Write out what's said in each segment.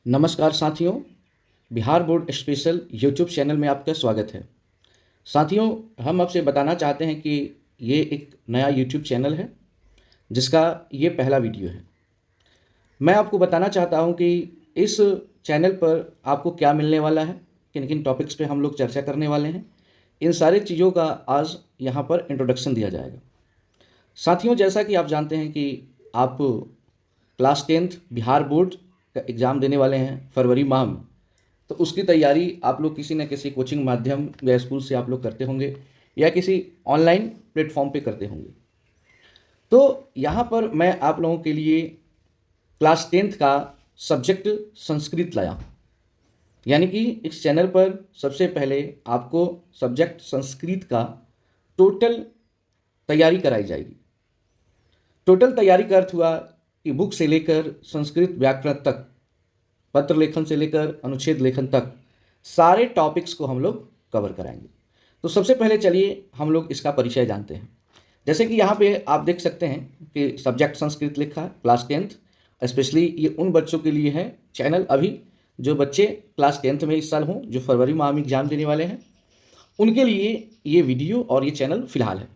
नमस्कार साथियों, Bihar board special YouTube channel में आपका स्वागत है। साथियों, हम आपसे बताना चाहते हैं कि ये एक नया यूट्यूब चैनल है जिसका ये पहला वीडियो है। मैं आपको बताना चाहता हूँ कि इस चैनल पर आपको क्या मिलने वाला है, किन किन टॉपिक्स पे हम लोग चर्चा करने वाले हैं, इन सारी चीज़ों का आज यहाँ पर इंट्रोडक्शन दिया जाएगा। साथियों, जैसा कि आप जानते हैं कि आप क्लास 10th बिहार बोर्ड का एग्ज़ाम देने वाले हैं फरवरी माह में। तो उसकी तैयारी आप लोग किसी न किसी कोचिंग माध्यम या स्कूल से आप लोग करते होंगे या किसी ऑनलाइन प्लेटफॉर्म पे करते होंगे। तो यहाँ पर मैं आप लोगों के लिए क्लास 10th का सब्जेक्ट संस्कृत लाया हूँ। यानी कि इस चैनल पर सबसे पहले आपको सब्जेक्ट संस्कृत का टोटल तैयारी कराई जाएगी। टोटल तैयारी का अर्थ हुआ कि बुक से लेकर संस्कृत व्याकरण तक, पत्र लेखन से लेकर अनुच्छेद लेखन तक सारे टॉपिक्स को हम लोग कवर कराएंगे। तो सबसे पहले चलिए हम लोग इसका परिचय जानते हैं। जैसे कि यहाँ पे आप देख सकते हैं कि सब्जेक्ट संस्कृत लिखा है, क्लास 10th। स्पेशली ये उन बच्चों के लिए है चैनल, अभी जो बच्चे क्लास 10th में इस साल हों, जो फरवरी माह में एग्जाम देने वाले हैं, उनके लिए ये वीडियो और ये चैनल फिलहाल है।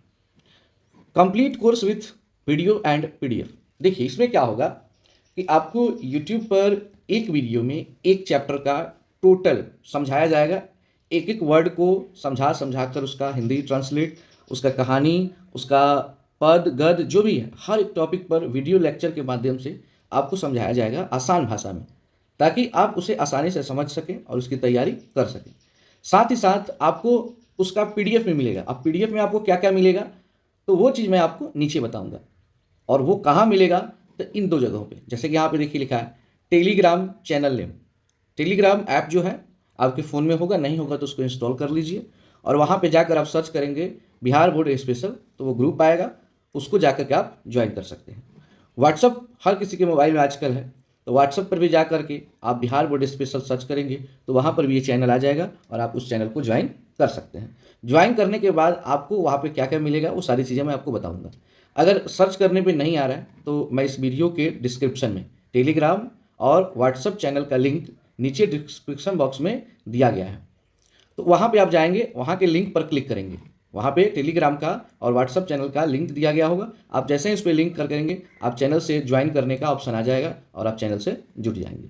Complete course with video and PDF. देखिए इसमें क्या होगा कि आपको यूट्यूब पर एक वीडियो में एक चैप्टर का टोटल समझाया जाएगा। एक एक वर्ड को समझा समझा कर उसका हिंदी ट्रांसलेट, उसका कहानी, उसका पद गद जो भी है, हर एक टॉपिक पर वीडियो लेक्चर के माध्यम से आपको समझाया जाएगा आसान भाषा में, ताकि आप उसे आसानी से समझ सकें और उसकी तैयारी कर सकें। साथ ही साथ आपको उसका पीडीएफ में मिलेगा। अब पीडीएफ में आपको क्या क्या मिलेगा, तो वो चीज़ मैं आपको नीचे बताऊंगा। और वो कहाँ मिलेगा, तो इन दो जगहों पे। जैसे कि यहाँ पे देखिए लिखा है Telegram channel name. Telegram app जो है आपके फ़ोन में होगा, नहीं होगा तो उसको इंस्टॉल कर लीजिए और वहाँ पे जाकर आप सर्च करेंगे बिहार बोर्ड स्पेशल, तो वो ग्रुप आएगा, उसको जाकर के आप ज्वाइन कर सकते हैं। व्हाट्सअप हर किसी के मोबाइल में आजकल है, तो व्हाट्सअप पर भी जा करके आप बिहार बोर्ड स्पेशल सर्च करेंगे तो वहाँ पर भी ये चैनल आ जाएगा और आप उस चैनल को ज्वाइन कर सकते हैं। ज्वाइन करने के बाद आपको वहाँ पे क्या क्या मिलेगा वो सारी चीज़ें मैं आपको बताऊँगा। अगर सर्च करने पे नहीं आ रहा है तो मैं इस वीडियो के डिस्क्रिप्शन में टेलीग्राम और व्हाट्सअप चैनल का लिंक नीचे डिस्क्रिप्शन बॉक्स में दिया गया है। तो वहाँ पे आप जाएंगे, वहाँ के लिंक पर क्लिक करेंगे, वहाँ पे टेलीग्राम का और व्हाट्सअप चैनल का लिंक दिया गया होगा। आप जैसे ही इस पर लिंक कर करेंगे, आप चैनल से ज्वाइन करने का ऑप्शन आ जाएगा और आप चैनल से जुड़ जाएंगे।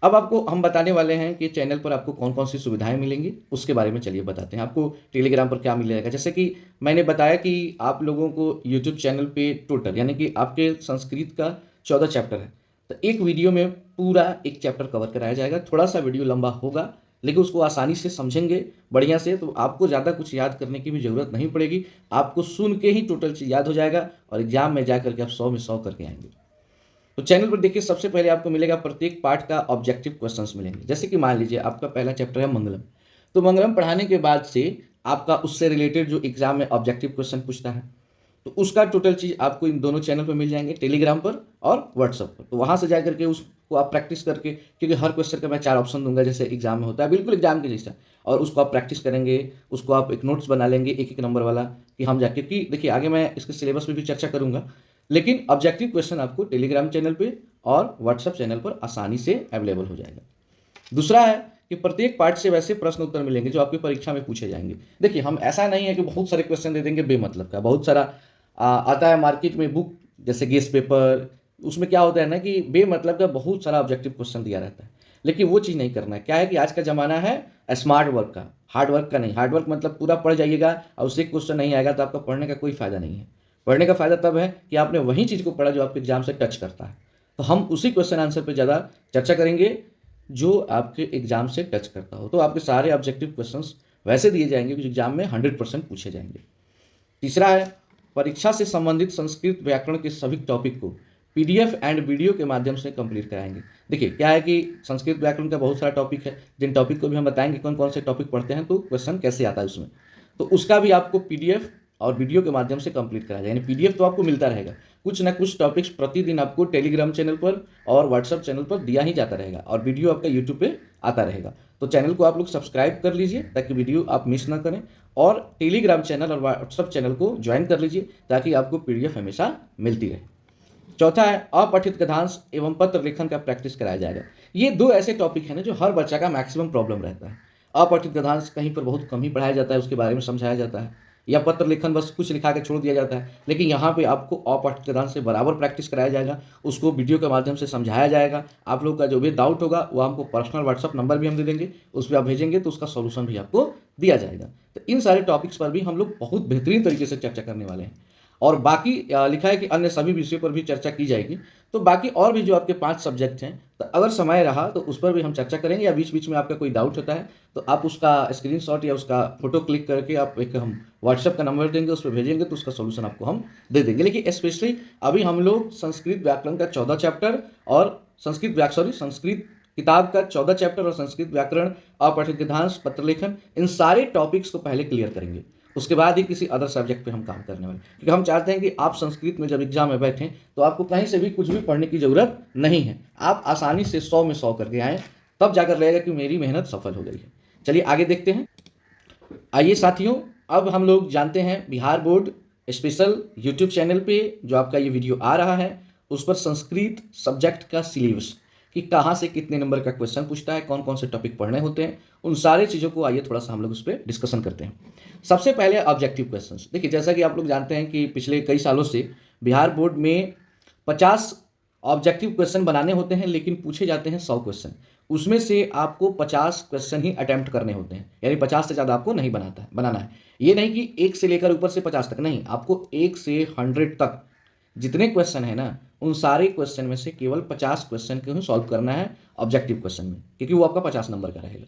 अब आपको हम बताने वाले हैं कि चैनल पर आपको कौन कौन सी सुविधाएं मिलेंगी, उसके बारे में चलिए बताते हैं। आपको टेलीग्राम पर क्या मिलेगा, जैसे कि मैंने बताया कि आप लोगों को यूट्यूब चैनल पे टोटल, यानी कि आपके संस्कृत का 14 चैप्टर है, तो एक वीडियो में पूरा एक चैप्टर कवर कराया जाएगा। थोड़ा सा वीडियो लंबा होगा, लेकिन उसको आसानी से समझेंगे बढ़िया से, तो आपको ज़्यादा कुछ याद करने की भी ज़रूरत नहीं पड़ेगी। आपको सुन के ही टोटल चीज़ याद हो जाएगा और एग्जाम में जा करके आप 100 में 100 करके आएंगे। तो चैनल पर देखिए, सबसे पहले आपको मिलेगा प्रत्येक पार्ट का ऑब्जेक्टिव क्वेश्चंस मिलेंगे। जैसे कि मान लीजिए आपका पहला चैप्टर है मंगलम, तो मंगलम पढ़ाने के बाद से आपका उससे रिलेटेड जो एग्जाम में ऑब्जेक्टिव क्वेश्चन पूछता है, तो उसका टोटल चीज़ आपको इन दोनों चैनल पर मिल जाएंगे, टेलीग्राम पर और व्हाट्सअप पर। तो वहाँ से जा करके उसको आप प्रैक्टिस करके, क्योंकि हर क्वेश्चन का मैं 4 ऑप्शन दूंगा जैसे एग्जाम में होता है, बिल्कुल एग्जाम के जैसा, और उसको आप प्रैक्टिस करेंगे, उसको आप एक नोट्स बना लेंगे एक एक नंबर वाला, कि हम जाके, क्योंकि देखिए आगे मैं इसके सिलेबस में भी चर्चा करूंगा, लेकिन ऑब्जेक्टिव क्वेश्चन आपको टेलीग्राम चैनल पे और व्हाट्सअप चैनल पर आसानी से अवेलेबल हो जाएगा। दूसरा है कि प्रत्येक पार्ट से वैसे प्रश्न उत्तर मिलेंगे जो आपकी परीक्षा में पूछे जाएंगे। देखिए हम ऐसा नहीं है कि बहुत सारे क्वेश्चन दे देंगे बेमतलब का। बहुत सारा आता है मार्केट में बुक, जैसे गेस पेपर, उसमें क्या होता है ना कि बेमतलब का बहुत सारा ऑब्जेक्टिव क्वेश्चन दिया रहता है। लेकिन वो चीज़ नहीं करना है। क्या है कि आज का ज़माना है स्मार्ट वर्क का, हार्ड वर्क का नहीं। हार्ड वर्क मतलब पूरा पढ़ जाइएगा और उससे क्वेश्चन नहीं आएगा तो आपका पढ़ने का कोई फ़ायदा नहीं है। पढ़ने का फ़ायदा तब है कि आपने वही चीज़ को पढ़ा जो आपके एग्जाम से टच करता है। तो हम उसी क्वेश्चन आंसर पे ज़्यादा चर्चा करेंगे जो आपके एग्जाम से टच करता हो। तो आपके सारे ऑब्जेक्टिव क्वेश्चंस वैसे दिए जाएंगे कि एग्जाम में 100% पूछे जाएंगे। तीसरा है परीक्षा से संबंधित संस्कृत व्याकरण के सभी टॉपिक को पीडीएफ एंड वीडियो के माध्यम से कंप्लीट कराएंगे। देखिए क्या है कि संस्कृत व्याकरण का बहुत सारा टॉपिक है, जिन टॉपिक को भी हम बताएंगे कौन कौन से टॉपिक पढ़ते हैं तो क्वेश्चन कैसे आता है उसमें, तो उसका भी आपको पीडीएफ और वीडियो के माध्यम से कंप्लीट कराया जाएगा। यानी पीडीएफ तो आपको मिलता रहेगा, कुछ ना कुछ टॉपिक्स प्रतिदिन आपको टेलीग्राम चैनल पर और व्हाट्सअप चैनल पर दिया ही जाता रहेगा और वीडियो आपका यूट्यूब पे आता रहेगा। तो चैनल को आप लोग सब्सक्राइब कर लीजिए ताकि वीडियो आप मिस ना करें, और टेलीग्राम चैनल और व्हाट्सअप चैनल को ज्वाइन कर लीजिए ताकि आपको पीडीएफ हमेशा मिलती रहे। चौथा है अपठित गद्यांश एवं पत्र लेखन का प्रैक्टिस कराया जाएगा। ये दो ऐसे टॉपिक हैं ना जो हर बच्चा का मैक्सिमम प्रॉब्लम रहता है। अपठित गद्यांश कहीं पर बहुत कम ही पढ़ाया जाता है, उसके बारे में समझाया जाता है, या पत्र लेखन बस कुछ लिखा के छोड़ दिया जाता है। लेकिन यहाँ पे आपको अपठित गद्यांश से बराबर प्रैक्टिस कराया जाएगा, उसको वीडियो के माध्यम से समझाया जाएगा। आप लोग का जो भी डाउट होगा वो हमको पर्सनल व्हाट्सअप नंबर भी हम दे देंगे, उस पर आप भेजेंगे तो उसका सॉल्यूशन भी आपको दिया जाएगा। तो इन सारे टॉपिक्स पर भी हम लोग बहुत बेहतरीन तरीके से चर्चा करने वाले हैं। और बाकी लिखा है कि अन्य सभी विषयों पर भी चर्चा की जाएगी। तो बाकी और भी जो आपके 5 सब्जेक्ट हैं, तो अगर समय रहा तो उस पर भी हम चर्चा करेंगे, या बीच बीच में आपका कोई डाउट होता है तो आप उसका स्क्रीनशॉट या उसका फोटो क्लिक करके आप एक हम व्हाट्सएप का नंबर देंगे, उस पर भेजेंगे तो उसका सोल्यूशन आपको हम दे देंगे। लेकिन स्पेशली अभी हम लोग संस्कृत व्याकरण का 14 चैप्टर और संस्कृत किताब का 14 चैप्टर और संस्कृत व्याकरण, अपठित गद्यांश, पत्र लेखन, इन सारे टॉपिक्स को पहले क्लियर करेंगे। उसके बाद ही किसी अदर सब्जेक्ट पे हम काम करने वाले, क्योंकि हम चाहते हैं कि आप संस्कृत में जब एग्जाम में बैठें तो आपको कहीं से भी कुछ भी पढ़ने की ज़रूरत नहीं है। आप आसानी से 100 में 100 करके आएँ, तब जाकर लगेगा कि मेरी मेहनत सफल हो गई है। चलिए आगे देखते हैं। आइए साथियों, अब हम लोग जानते हैं Bihar board special YouTube channel पे जो आपका ये वीडियो आ रहा है, उस पर संस्कृत सब्जेक्ट का सिलेबस कि कहाँ से कितने नंबर का क्वेश्चन पूछता है, कौन कौन से टॉपिक पढ़ने होते हैं, उन सारी चीज़ों को आइए थोड़ा सा हम लोग उस पर डिस्कशन करते हैं। सबसे पहले ऑब्जेक्टिव क्वेश्चंस। देखिए, जैसा कि आप लोग जानते हैं कि पिछले कई सालों से बिहार बोर्ड में 50 ऑब्जेक्टिव क्वेश्चन बनाने होते हैं, लेकिन पूछे जाते हैं 100 क्वेश्चन। उसमें से आपको 50 क्वेश्चन ही अटेम्प्ट करने होते हैं, यानी 50 से ज़्यादा आपको नहीं बनाना है। ये नहीं कि 1 से लेकर ऊपर से 50 तक, नहीं, आपको 1 से 100 तक जितने क्वेश्चन है ना, उन सारे क्वेश्चन में से केवल 50 क्वेश्चन को ही सॉल्व करना है ऑब्जेक्टिव क्वेश्चन में, क्योंकि वो आपका 50 नंबर का रहेगा।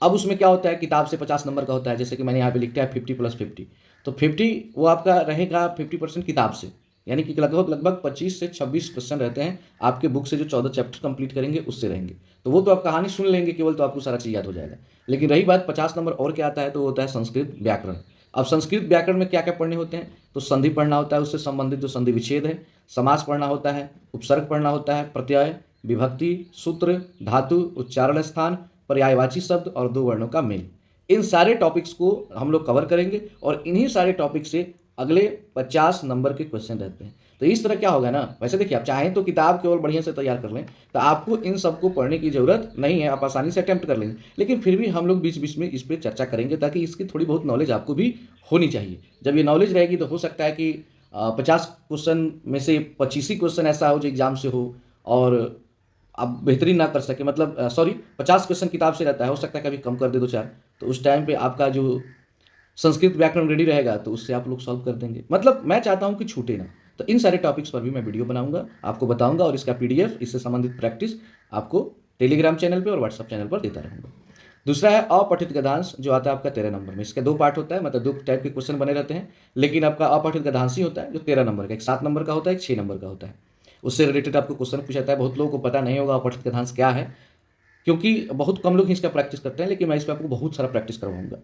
अब उसमें क्या होता है, किताब से 50 नंबर का होता है, जैसे कि मैंने यहाँ पे लिखा है 50 + 50, तो 50 वो आपका रहेगा 50% किताब से, यानी कि लगभग 25 से 26 क्वेश्चन रहते हैं आपके बुक से, जो 14 चैप्टर कंप्लीट करेंगे उससे रहेंगे। तो वो तो आप कहानी सुन लेंगे केवल, तो आपको सारा चीज़ याद हो जाएगा। लेकिन रही बात 50 नंबर और क्या आता है, तो होता है संस्कृत व्याकरण। अब संस्कृत व्याकरण में क्या क्या पढ़ने होते हैं, तो संधि पढ़ना होता है, उससे संबंधित जो संधि विच्छेद है, समास पढ़ना होता है, उपसर्ग पढ़ना होता है, प्रत्यय, विभक्ति, सूत्र, धातु, उच्चारण स्थान, पर्यायवाची शब्द और 2 वर्णों का मेल। इन सारे टॉपिक्स को हम लोग कवर करेंगे और इन्हीं सारे टॉपिक से अगले 50 नंबर के क्वेश्चन रहते हैं। तो इस तरह क्या होगा ना, वैसे देखिए, आप चाहें तो किताब केवल बढ़िया से तैयार कर लें, तो आपको इन सबको पढ़ने की ज़रूरत नहीं है, आप आसानी से अटेम्प्ट कर लेंगे। लेकिन फिर भी हम लोग बीच बीच में इस पर चर्चा करेंगे, ताकि इसकी थोड़ी बहुत नॉलेज आपको भी होनी चाहिए। जब ये नॉलेज रहेगी तो हो सकता है कि 50 क्वेश्चन में से 25 ही क्वेश्चन ऐसा हो जो एग्जाम से हो और आप बेहतरीन ना कर सके, मतलब 50 क्वेश्चन किताब से रहता है, हो सकता है कभी कम कर दे 2-4, तो उस टाइम पे आपका जो संस्कृत व्याकरण रेडी रहेगा तो उससे आप लोग सॉल्व कर देंगे। मतलब मैं चाहता हूं कि छूटे ना। तो इन सारे टॉपिक्स पर भी मैं वीडियो बनाऊंगा, आपको बताऊंगा, और इसका PDF, इससे संबंधित प्रैक्टिस आपको टेलीग्राम चैनल पर और व्हाट्सअप चैनल पर देता रहूंगा। दूसरा है अपठित गद्यांश, जो आता है आपका 13 नंबर में। इसके 2 पार्ट होता है, मतलब 2 टाइप के क्वेश्चन बने रहते हैं, लेकिन आपका अपठित गद्यांश ही होता है जो 13 नंबर का, एक 7 नंबर का होता है, एक 6 नंबर का होता है। उससे रिलेटेड आपको क्वेश्चन पूछा जाता है। बहुत लोगों को पता नहीं होगा अपठित गद्यांश क्या है, क्योंकि बहुत कम लोग ही इसका प्रैक्टिस करते हैं, लेकिन मैं इस पर आपको बहुत सारा प्रैक्टिस करवाऊंगा।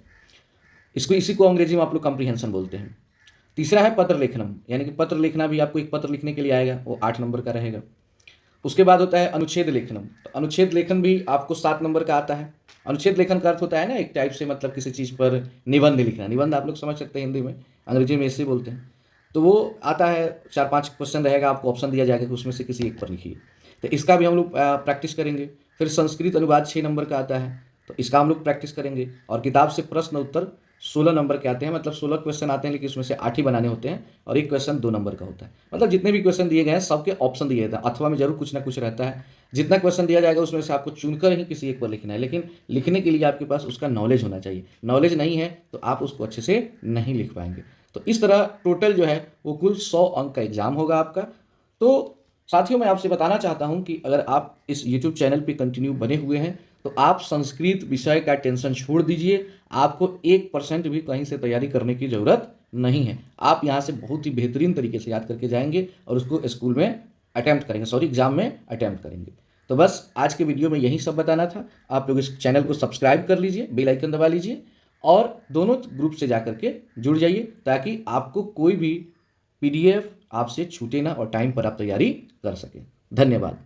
इसी को अंग्रेजी में आप लोग कॉम्प्रिहेंशन बोलते हैं। तीसरा है पत्र लेखनम, यानी कि पत्र लिखना भी आपको एक पत्र लिखने के लिए आएगा, वो 8 नंबर का रहेगा। उसके बाद होता है अनुच्छेद लेखनम। तो अनुच्छेद लेखन भी आपको 7 नंबर का आता है। अनुच्छेद लेखन का अर्थ होता है ना, एक टाइप से, मतलब किसी चीज़ पर निबंध लिखना। निबंध आप लोग समझ सकते हैं हिंदी में, अंग्रेजी में ऐसे बोलते हैं। तो वो आता है, 4-5 क्वेश्चन रहेगा, आपको ऑप्शन दिया जाएगा कि उसमें से किसी एक पर लिखिए। तो इसका भी हम लोग प्रैक्टिस करेंगे। फिर संस्कृत अनुवाद 6 नंबर का आता है, तो इसका हम लोग प्रैक्टिस करेंगे। और किताब से प्रश्न उत्तर 16 नंबर के आते हैं, मतलब 16 क्वेश्चन आते हैं, लेकिन उसमें से 8 ही बनाने होते हैं, और एक क्वेश्चन 2 नंबर का होता है। मतलब जितने भी क्वेश्चन दिए गए हैं सबके ऑप्शन दिए जाते हैं, अथवा में जरूर कुछ ना कुछ रहता है। जितना क्वेश्चन दिया जाएगा उसमें से आपको चुनकर ही किसी एक पर लिखना है, लेकिन लिखने के लिए आपके पास उसका नॉलेज होना चाहिए। नॉलेज नहीं है तो आप उसको अच्छे से नहीं लिख पाएंगे। तो इस तरह टोटल जो है वो कुल 100 अंक का एग्जाम होगा आपका। तो साथियों, मैं आपसे बताना चाहता हूं कि अगर आप इस YouTube चैनल पे कंटिन्यू बने हुए हैं तो आप संस्कृत विषय का टेंशन छोड़ दीजिए। आपको 1% भी कहीं से तैयारी करने की ज़रूरत नहीं है। आप यहाँ से बहुत ही बेहतरीन तरीके से याद करके जाएंगे और उसको स्कूल में अटैम्प्ट करेंगे, एग्जाम में अटैम्प्ट करेंगे। तो बस आज के वीडियो में यही सब बताना था। आप लोग इस चैनल को सब्सक्राइब कर लीजिए, बेल आइकन दबा लीजिए, और दोनों ग्रुप से जा करके जुड़ जाइए, ताकि आपको कोई भी PDF आपसे छूटे ना और टाइम पर आप तैयारी कर सकें। धन्यवाद।